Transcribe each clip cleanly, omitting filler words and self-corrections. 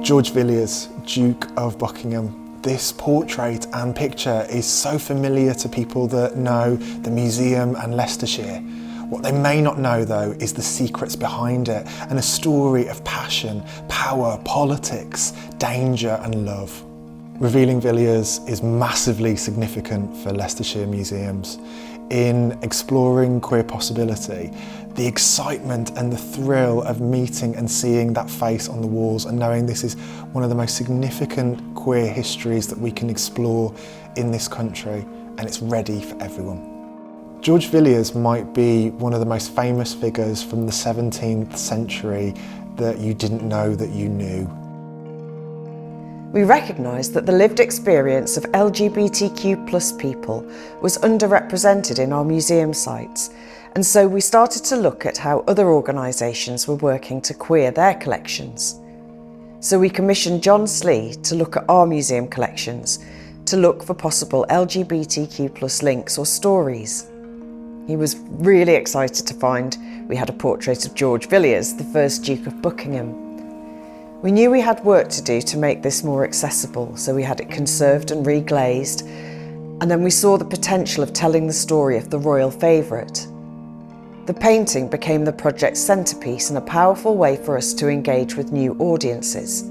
George Villiers, Duke of Buckingham. This portrait and picture is so familiar to people that know the museum and Leicestershire. What they may not know though is the secrets behind it and a story of passion, power, politics, danger and love. Revealing Villiers is massively significant for Leicestershire museums. In exploring queer possibility, the excitement and the thrill of meeting and seeing that face on the walls and knowing this is one of the most significant queer histories that we can explore in this country, and it's ready for everyone. George Villiers might be one of the most famous figures from the 17th century that you didn't know that you knew. We recognised that the lived experience of LGBTQ+ people was underrepresented in our museum sites, and so we started to look at how other organisations were working to queer their collections. So we commissioned John Slee to look at our museum collections, to look for possible LGBTQ+ links or stories. He was really excited to find we had a portrait of George Villiers, the first Duke of Buckingham. We knew we had work to do to make this more accessible, so we had it conserved and reglazed, and then we saw the potential of telling the story of the royal favourite. The painting became the project's centrepiece and a powerful way for us to engage with new audiences.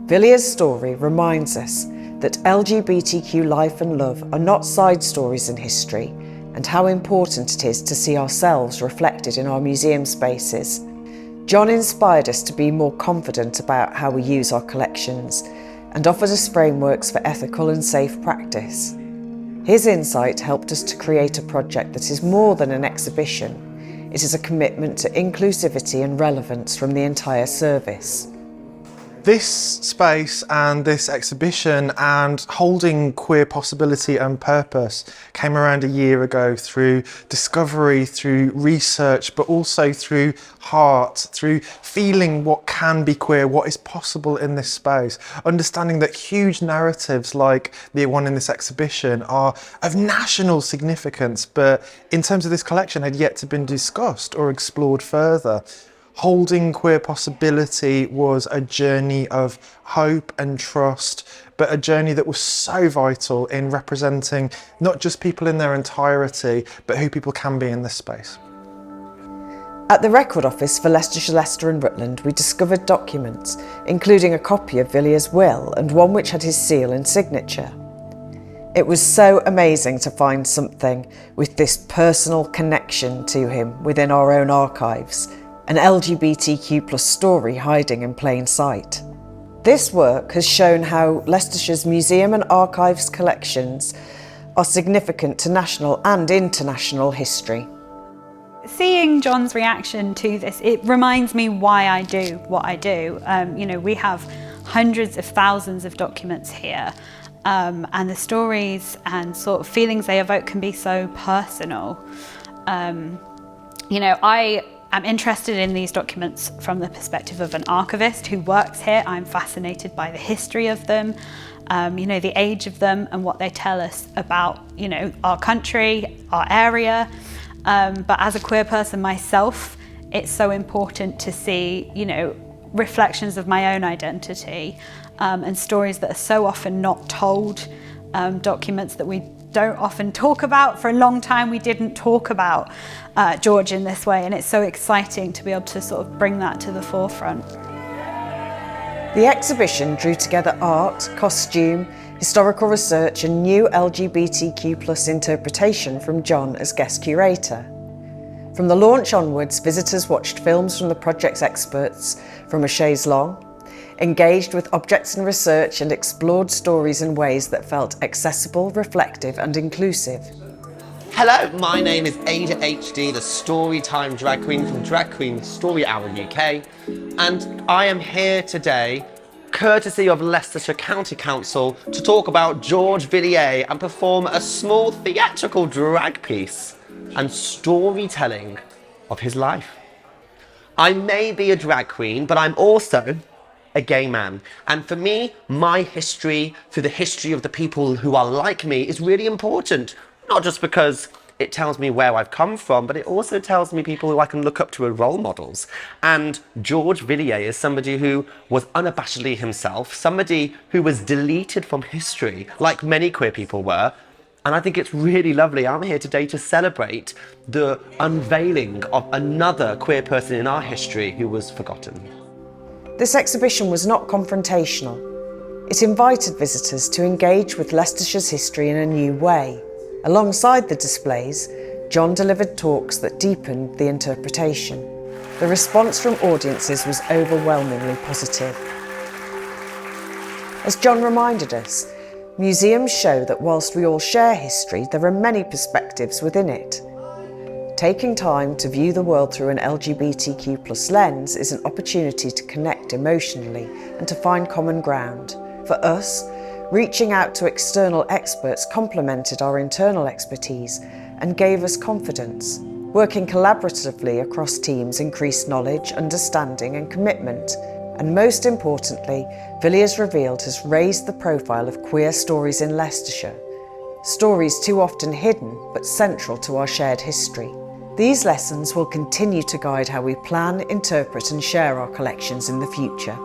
Villiers' story reminds us that LGBTQ life and love are not side stories in history, and how important it is to see ourselves reflected in our museum spaces. John inspired us to be more confident about how we use our collections and offered us frameworks for ethical and safe practice. His insight helped us to create a project that is more than an exhibition. It is a commitment to inclusivity and relevance from the entire service. This space and this exhibition and holding queer possibility and purpose came around a year ago through discovery, through research, but also through heart, through feeling what can be queer, what is possible in this space, understanding that huge narratives like the one in this exhibition are of national significance, but in terms of this collection had yet to been discussed or explored further. Holding queer possibility was a journey of hope and trust, but a journey that was so vital in representing not just people in their entirety, but who people can be in this space. At the Record Office for Leicestershire, Leicester and Rutland, we discovered documents, including a copy of Villiers' will and one which had his seal and signature. It was so amazing to find something with this personal connection to him within our own archives. An LGBTQ+ story hiding in plain sight. This work has shown how Leicestershire's museum and archives collections are significant to national and international history. Seeing John's reaction to this, it reminds me why I do what I do. We have hundreds of thousands of documents here, and the stories and sort of feelings they evoke can be so personal. I'm interested in these documents from the perspective of an archivist who works here. I'm fascinated by the history of them, the age of them and what they tell us about, our country, our area. But as a queer person myself, it's so important to see, reflections of my own identity and stories that are so often not told, documents that we don't often talk about. For a long time we didn't talk about George in this way, and it's so exciting to be able to sort of bring that to the forefront. The exhibition drew together art, costume, historical research and new LGBTQ+ interpretation from John as guest curator. From the launch onwards, visitors watched films from the project's experts from a chaise longue, engaged with objects and research and explored stories in ways that felt accessible, reflective and inclusive. Hello, my name is Ada HD, the Storytime drag queen from Drag Queen Story Hour UK, and I am here today, courtesy of Leicestershire County Council, to talk about George Villiers and perform a small theatrical drag piece and storytelling of his life. I may be a drag queen, but I'm also a gay man. And for me, my history through the history of the people who are like me is really important. Not just because it tells me where I've come from, but it also tells me people who I can look up to as role models. And George Villiers is somebody who was unabashedly himself, somebody who was deleted from history, like many queer people were. And I think it's really lovely. I'm here today to celebrate the unveiling of another queer person in our history who was forgotten. This exhibition was not confrontational. It invited visitors to engage with Leicestershire's history in a new way. Alongside the displays, John delivered talks that deepened the interpretation. The response from audiences was overwhelmingly positive. As John reminded us, museums show that whilst we all share history, there are many perspectives within it. Taking time to view the world through an LGBTQ+ lens is an opportunity to connect emotionally and to find common ground. For us, reaching out to external experts complemented our internal expertise and gave us confidence. Working collaboratively across teams increased knowledge, understanding and commitment. And most importantly, Villiers Revealed has raised the profile of queer stories in Leicestershire. Stories too often hidden, but central to our shared history. These lessons will continue to guide how we plan, interpret and share our collections in the future.